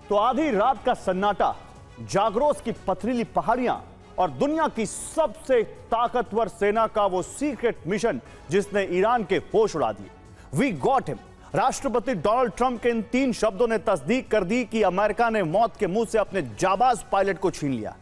तो आधी रात का सन्नाटा, जाग्रोस की पथरीली पहाड़ियां और दुनिया की सबसे ताकतवर सेना का वो सीक्रेट मिशन जिसने ईरान के होश उड़ा दिए। We got him. राष्ट्रपति डोनाल्ड ट्रंप के इन 3 शब्दों ने तस्दीक कर दी कि अमेरिका ने मौत के मुंह से अपने जाबाज पायलट को छीन लिया।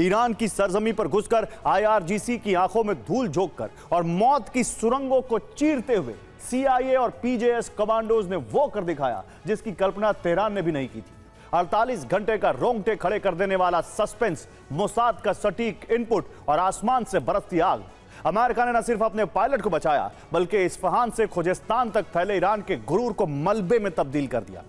ईरान की सरजमी पर घुसकर आईआरजीसी की आंखों में धूल झोंककर और मौत की सुरंगों को चीरते हुए सीआईए और पीजेएस कमांडोज ने वो कर दिखाया जिसकी कल्पना तेहरान ने भी नहीं की थी। 48 घंटे का रोंगटे खड़े कर देने वाला सस्पेंस, मोसाद का सटीक इनपुट और आसमान से बरसती आग। अमेरिका ने न सिर्फ अपने पायलट को बचाया बल्कि इस्फहान से खुजेस्तान तक फैले ईरान के गुरूर को मलबे में तब्दील कर दिया।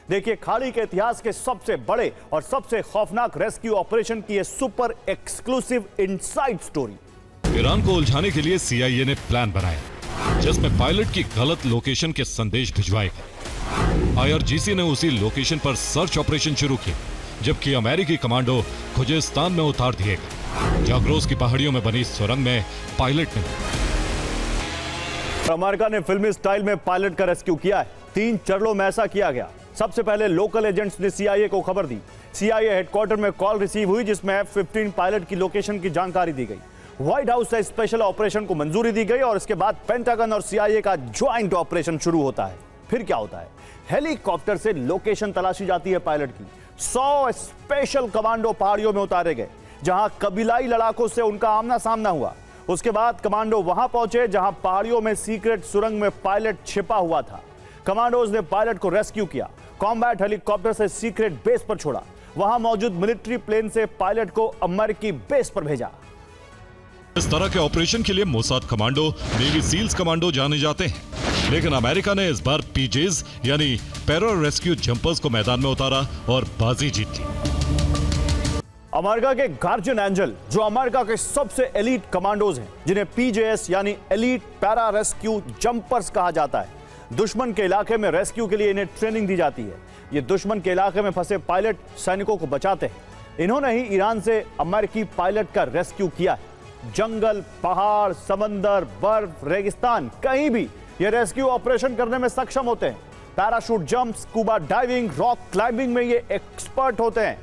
देखिए खाड़ी के इतिहास के सबसे बड़े और सबसे खौफनाक रेस्क्यू ऑपरेशन की यह super exclusive inside story. Iran को उलझाने के लिए सीआईए ने प्लान बनाया जिसमें पायलट की गलत लोकेशन के संदेश भिजवाए गए। आईआरजीसी ने उसी लोकेशन पर सर्च ऑपरेशन शुरू किया जबकि अमेरिकी कमांडो खुजेस्तान में उतार दिए गए। जाग्रोस की पहाड़ियों में बनी सुरंग में पायलट ने अमेरिका ने फिल्मी स्टाइल में पायलट का रेस्क्यू किया है। 3 चरणों में ऐसा किया गया। सबसे पहले लोकल एजेंट्स ने सीआईए को खबर दी। सीआईए हेडक्वार्टर में कॉल रिसीव हुई जिसमें F-15 पायलट की लोकेशन की जानकारी दी गई। व्हाइट हाउस से स्पेशल ऑपरेशन को मंजूरी दी गई और इसके बाद पेंटागन और सीआईए का ज्वाइंट ऑपरेशन शुरू होता है। फिर क्या होता है? हेलीकॉप्टर से लोकेशन तलाशी जाती है पायलट की। 100 स्पेशल कमांडो पहाड़ियों में उतारे गए जहां कबीलाई लड़ाकों से उनका आमना सामना हुआ। उसके बाद कमांडो वहां पहुंचे जहां पहाड़ियों में सीक्रेट सुरंग में पायलट छिपा हुआ था। कमांडोज ने पायलट को रेस्क्यू किया, कॉम्बैट हेलीकॉप्टर से सीक्रेट बेस पर छोड़ा, वहां मौजूद मिलिट्री प्लेन से पायलट को अमेरिकी बेस पर भेजा। इस तरह के ऑपरेशन के लिए Mossad commando, navy seals commando जाने जाते हैं, लेकिन अमेरिका ने इस बार पीजेज यानी पैरा रेस्क्यू जंपर्स को मैदान में उतारा और बाजी जीत ली। अमेरिका के गार्जियन एंजल जो अमेरिका के सबसे एलीट कमांडोज हैं जिन्हें पीजेएस यानी एलीट पैरा रेस्क्यू जंपर्स कहा जाता है। दुश्मन के इलाके में रेस्क्यू के लिए इन्हें ट्रेनिंग दी जाती है। ये दुश्मन के इलाके में फंसे पायलट सैनिकों को बचाते हैं। इन्होंने ही ईरान से अमेरिकी पायलट का रेस्क्यू किया है। जंगल, पहाड़, समंदर, बर्फ, रेगिस्तान, कहीं भी ये रेस्क्यू ऑपरेशन करने में सक्षम होते हैं। Parachute jump, scuba diving, rock climbing में ये एक्सपर्ट होते हैं।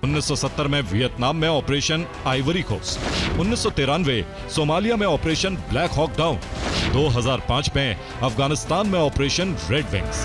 1970 में वियतनाम में ऑपरेशन आइवरी कोस्ट, 1993 सोमालिया में ऑपरेशन ब्लैक हॉक डाउन, 2005 में अफगानिस्तान में ऑपरेशन रेड विंग्स।